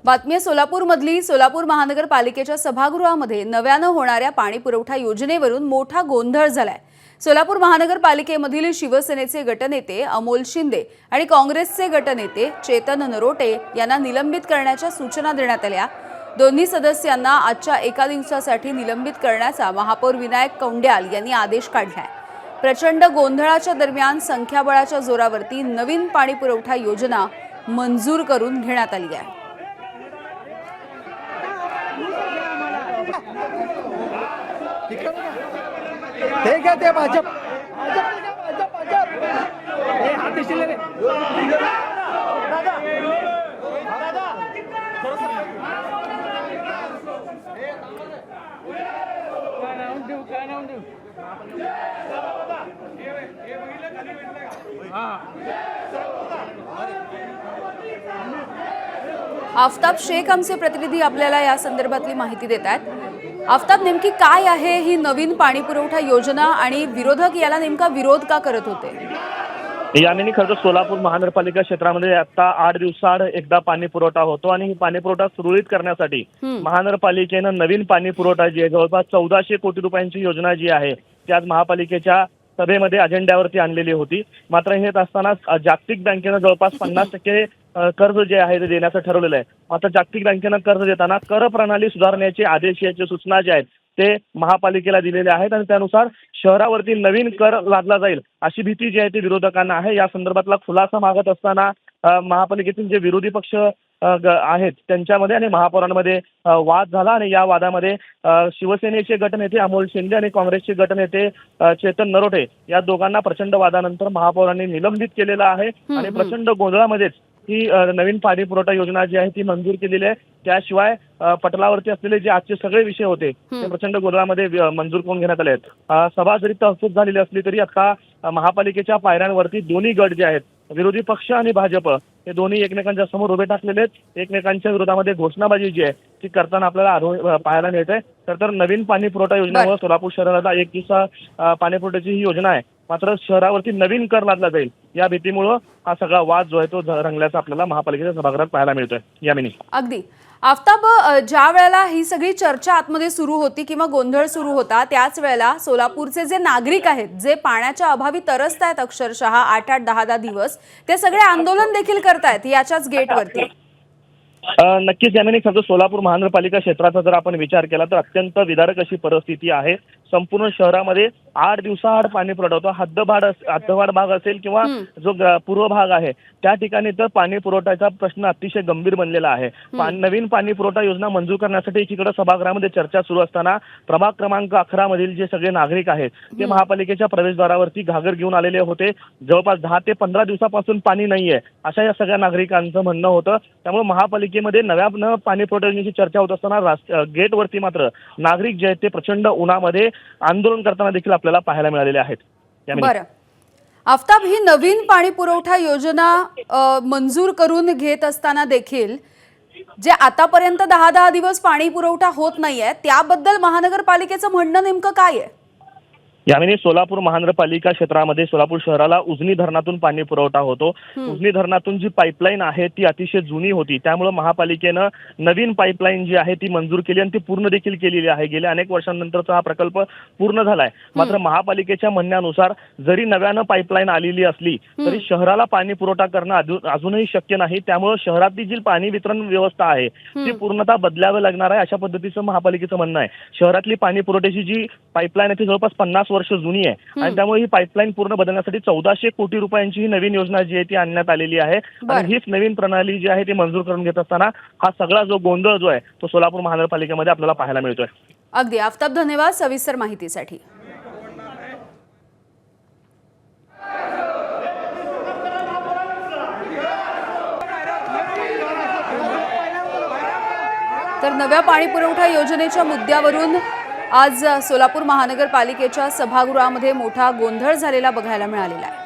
बातमी सोलापूरमधली सोलापूर महानगरपालिकेच्या सभागृहामध्ये नव्यानं होणाऱ्या पाणी पुरवठा योजनेवरून मोठा गोंधळ झालाय। सोलापूर महानगरपालिकेमधील शिवसेनेचे गटनेते अमोल शिंदे आणि काँग्रेसचे गटनेते चेतन नरोटे यांना निलंबित करण्याच्या सूचना देण्यात आल्या। दोन्ही सदस्यांना आजच्या एका दिवसासाठी निलंबित करण्याचा महापौर विनायक कौंड्याल यांनी आदेश काढलाय। प्रचंड गोंधळाच्या दरम्यान संख्याबळाच्या जोरावरती नवीन पाणी पुरवठा योजना मंजूर करून घेण्यात आली आहे। ठीक है, ते भाजप आफताब शेख आमचे प्रतिनिधी आपल्याला या संदर्भातली माहिती देत आहेत। आफताब, नेमकी काय आहे ही नवीन पाणी पुरवठा योजना आणि विरोधक याला नेमका विरोध का करत होते? यामिनी खरं तर सोलापूर महानगरपालिका क्षेत्रामध्ये आता 8 दिवसाआड एकदा पाणी पुरवठा होतो आणि ही पाणी पुरवठा सुरळीत करण्यासाठी महानगरपालिकेनं नवीन पाणी पुरवठा जी आहे जवळपास 1400 कोटी रुपयांची योजना जी आहे ती आज महापालिकेच्या सभेमध्ये अजेंड्यावरती आणलेली होती। मात्र हे असताना जागतिक बँकेनं जवळपास 50% कर्ज जे आहे ते देण्याचं ठरवलेलं आहे। मात्र जागतिक बँकेनं कर्ज देताना कर प्रणाली सुधारण्याचे आदेश याची सूचना ज्या आहेत ते महापालिकेला दिलेले आहेत आणि त्यानुसार शहरावरती नवीन कर लादला जाईल अशी भीती जी आहे ती विरोधकांना आहे। या संदर्भातला खुलासा मागत असताना महापालिकेतील जे विरोधी पक्ष आहेत त्यांच्यामध्ये आणि महापौरांमध्ये वाद झाला आणि या वादामध्ये शिवसेनेचे गटनेते अमोल शिंदे आणि काँग्रेसचे गटनेते चेतन नरोटे या दोघांना प्रचंड वादानंतर महापौरांनी निलंबित केलेलं आहे आणि प्रचंड गोंधळामध्येच ही नवीन पाणी पुरवठा योजना जी आहे ती मंजूर केलेली आहे। त्याशिवाय पटलावरती असलेले जे आजचे सगळे विषय होते ते प्रचंड गोंधळामध्ये मंजूर करून घेण्यात आले आहेत। सभा जरी तहकूब झालेली असली तरी आता महापालिकेच्या पायऱ्यांवरती दोन्ही गट जे आहेत विरोधी पक्ष आणि भाजप हे दोन्ही एकमेकांच्या समोर उभे टाकलेले आहेत। एकमेकांच्या विरोधामध्ये घोषणाबाजी जी आहे ती करताना आपल्याला पाहायला मिळते। तर नवीन पाणी पुरवठा योजनेमुळे सोलापूर शहराला 1 दिवसा पाणी पुरवठ्याची ही योजना आहे। मात्र शहरावरती नवीन कर लादला जाईल या भीतीमुळे हा सगळा वाद जो आहे तो रंगल्याचा आपल्याला महापालिकेच्या सभागृहात पाहायला मिळतोय। यामिनी अगदी आफताब, ज्या वेळेला ही सगळी चर्चा आतमध्ये सुरू होती किंवा गोंधळ सुरू होता त्याच वेळेला सोलापूरचे जे नागरिक आहेत जे पाण्याच्या अभावी तरसतायत अक्षरशः 8-8, 10-10 दिवस ते सगळे आंदोलन देखील करतायत याच्याच गेटवरती। नक्कीच यामिनी खरं सोलापूर महानगरपालिका क्षेत्राचा जर आपण विचार केला तर अत्यंत विदारक अशी परिस्थिती आहे। संपूर्ण शहरामध्ये 8 दिवसाआड पाणी पुरवठा होतो। हद्दवाढ भाग असेल किंवा जो पूर्व भाग आहे त्या ठिकाणी तर पाणी पुरवठ्याचा प्रश्न अतिशय गंभीर बनलेला आहे। नवीन पाणी पुरवठा योजना मंजूर करण्यासाठी एकीकडे सभागृहामध्ये चर्चा सुरू असताना प्रभाग क्रमांक 11 मधील जे सगळे नागरिक आहेत ते महापालिकेच्या प्रवेशद्वारावरती घागर घेऊन आलेले होते। जवळपास 10 ते 15 दिवसापासून पाणी नाहीये अशा या सगळ्या नागरिकांचं म्हणणं होतं। त्यामुळे महापालिकेमध्ये नव्यानं पाणी पुरवठा योजनेची चर्चा होत असताना गेटवरती मात्र नागरिक जे आहेत ते प्रचंड उन्हामध्ये आंदोलन करताना देखील आपल्याला पाहायला मिळालेले आहेत। बरं आफताब, ही नवीन पाणी पुरवठा योजना मंजूर करून घेत असताना देखील जे आतापर्यंत 10-10 दिवस पाणी पुरवठा होत नाहीये त्याबद्दल महानगरपालिकेचं म्हणणं नेमकं काय आहे? यामिनी सोलापूर महानगरपालिका क्षेत्रामध्ये सोलापूर शहराला उजनी धरणातून पाणी पुरवठा होतो। उजनी धरणातून जी पाईपलाईन आहे ती अतिशय जुनी होती त्यामुळे महापालिकेनं नवीन पाईपलाईन जी आहे ती मंजूर केली आणि ती पूर्ण देखील केलेली आहे। गेल्या अनेक वर्षांनंतरचा हा प्रकल्प पूर्ण झालाय। मात्र महापालिकेच्या म्हणण्यानुसार जरी नव्यानं पाईपलाईन आलेली असली तरी शहराला पाणी पुरवठा करणं अजूनही शक्य नाही। त्यामुळे शहरातली जी पाणी वितरण व्यवस्था आहे ती पूर्णतः बदलावं लागणार आहे अशा पद्धतीचं महापालिकेचं म्हणणं आहे। शहरातली पाणी पुरवठ्याची जी पाईपलाईन आहे ती जवळपास 50 वर्ष जुनी आहे आणि त्यामुळे ही पाईपलाईन पूर्ण बदलण्यासाठी 1400 कोटी रुपयांची ही नवीन योजना जी आहे ती आणण्यात आलेली आहे आणि हीच नवीन प्रणाली जी आहे ती मंजूर करून घेत असताना हा सगळा जो गोंधळ जो आहे तो सोलापूर महानगरपालिकेमध्ये आपल्याला पाहायला मिळतोय। अगदी आफताब, धन्यवाद सविस्तर माहितीसाठी। तर नव्या पाणी पुरवठा योजनेच्या मुद्द्यावरून आज सोलापूर महानगरपालिकेच्या सभागृहामध्ये मोठा गोंधळ झालेला बघायला मिळालेला आहे।